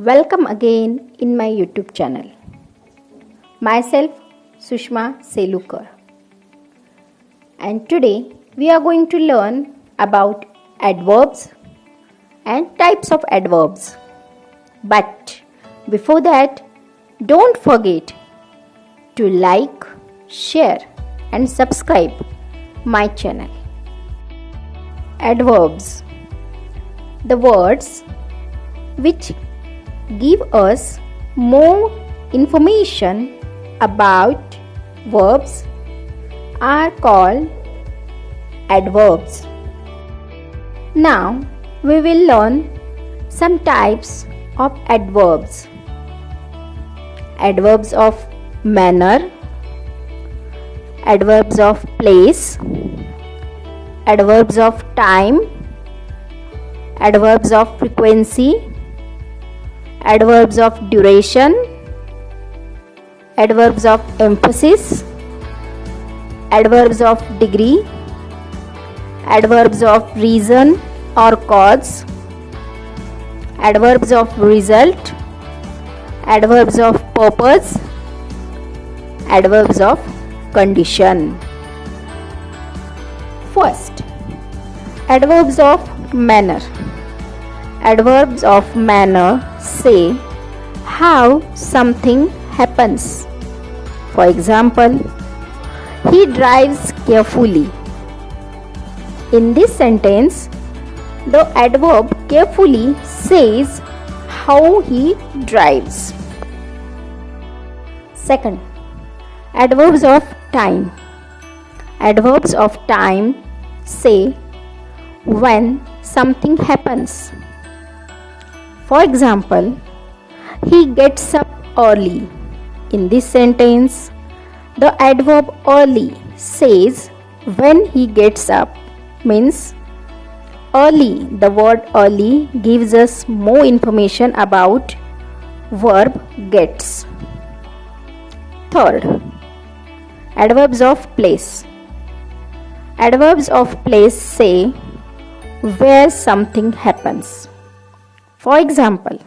Welcome again in my YouTube channel. Myself Sushma Selukar. And today we are going to learn about adverbs and types of adverbs. But before that, don't forget to like, share and subscribe my channel. Adverbs. The words which give us more information about verbs are called adverbs. Now we will learn some types of adverbs. Adverbs of manner, adverbs of place, adverbs of time, adverbs of frequency, adverbs of duration, adverbs of emphasis, adverbs of degree, adverbs of reason or cause, adverbs of result, adverbs of purpose, adverbs of condition. First, adverbs of manner. Adverbs of manner say how something happens. For example, he drives carefully. In this sentence, the adverb carefully says how he drives. Second, adverbs of time. Adverbs of time say when something happens. For example, he gets up early. In this sentence, the adverb early says when he gets up, means early. The word early gives us more information about verb gets. Third, adverbs of place. Adverbs of place say where something happens. For example,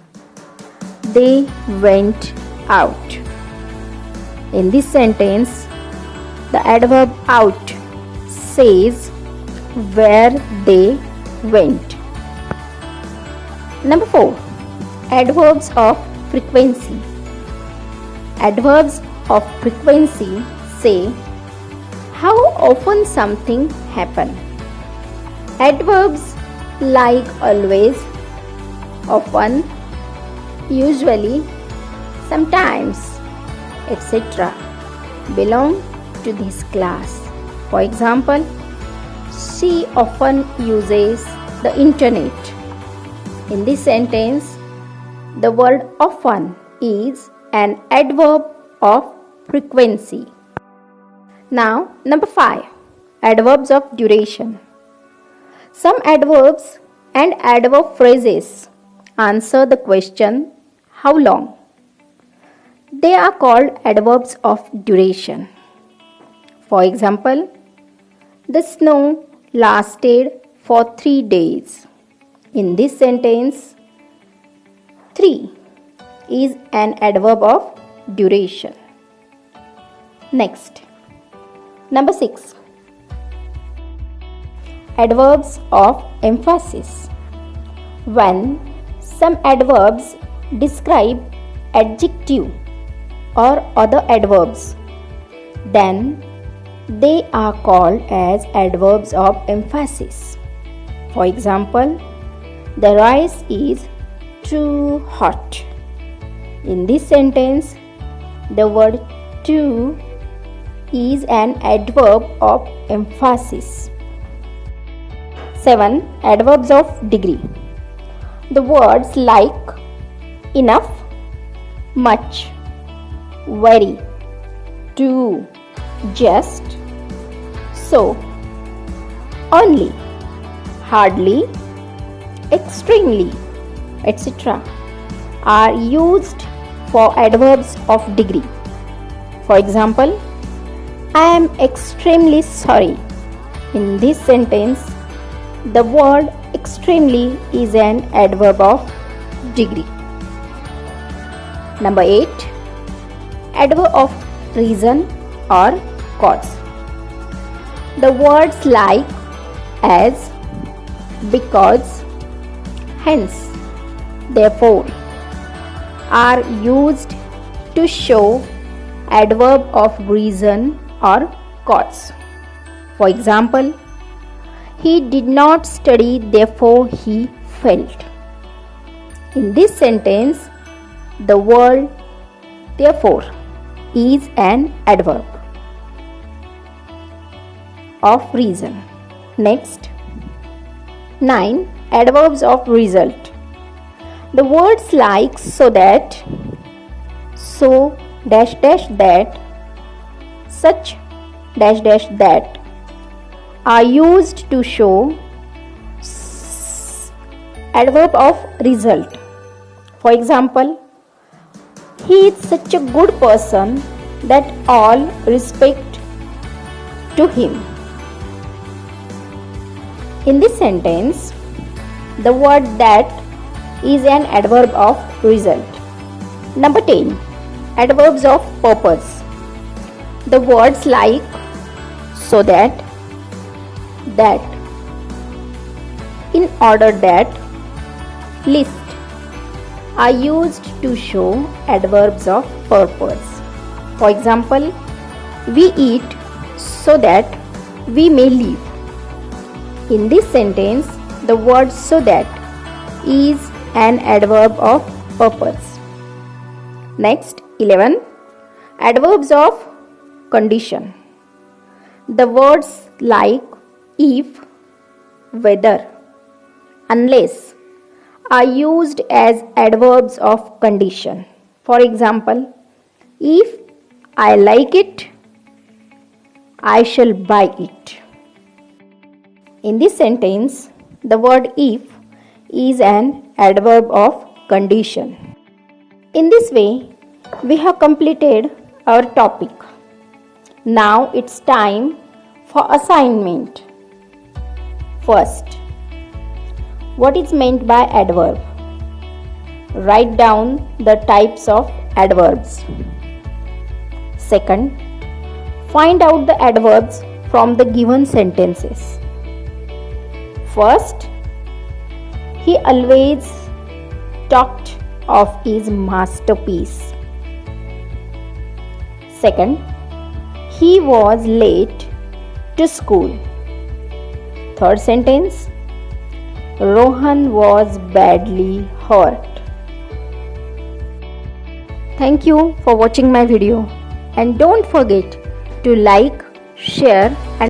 they went out. In this sentence, the adverb out says where they went. Number 4. Adverbs of frequency. Adverbs of frequency say how often something happens. Adverbs like always, often, usually, sometimes, etc. belong to this class. For example, she often uses the internet. In this sentence, the word often is an adverb of frequency. Now, number 5. Adverbs of duration. Some adverbs and adverb phrases answer the question how long. They are called adverbs of duration. For example, the snow lasted for 3 days. In this sentence, 3 is an adverb of duration. Next, number 6. Adverbs of emphasis. When some adverbs describe adjective or other adverbs, then they are called as adverbs of emphasis. For example, the rice is too hot. In this sentence, the word too is an adverb of emphasis. 7. Adverbs of degree. The words like enough, much, very, too, just, so, only, hardly, extremely, etc. are used for adverbs of degree. For example, I am extremely sorry. In this sentence, the word extremely is an adverb of degree. Number 8. Adverb of reason or cause. The words like as, because, hence, therefore are used to show adverb of reason or cause. For example, he did not study, therefore he failed. In this sentence, the word therefore is an adverb of reason. Next, 9. Adverbs of result. The words like so that, so dash dash that, such dash dash that are used to show adverb of result. For example, he is such a good person that all respect to him. In this sentence, the word that is an adverb of result. Number 10. Adverbs of purpose. The words like so that, in order that, list are used to show adverbs of purpose. For example, we eat so that we may live. In this sentence, the word so that is an adverb of purpose. Next, 11. Adverbs of condition. The words like if, whether, unless are used as adverbs of condition. For example, if I like it, I shall buy it. In this sentence, the word if is an adverb of condition. In this way, we have completed our topic. Now it's time for assignment. First, what is meant by adverb? Write down the types of adverbs. Second, find out the adverbs from the given sentences. First, he always talked of his masterpiece. Second, he was late to school. Third sentence, Rohan was badly hurt. Thank you for watching my video, and don't forget to like, share and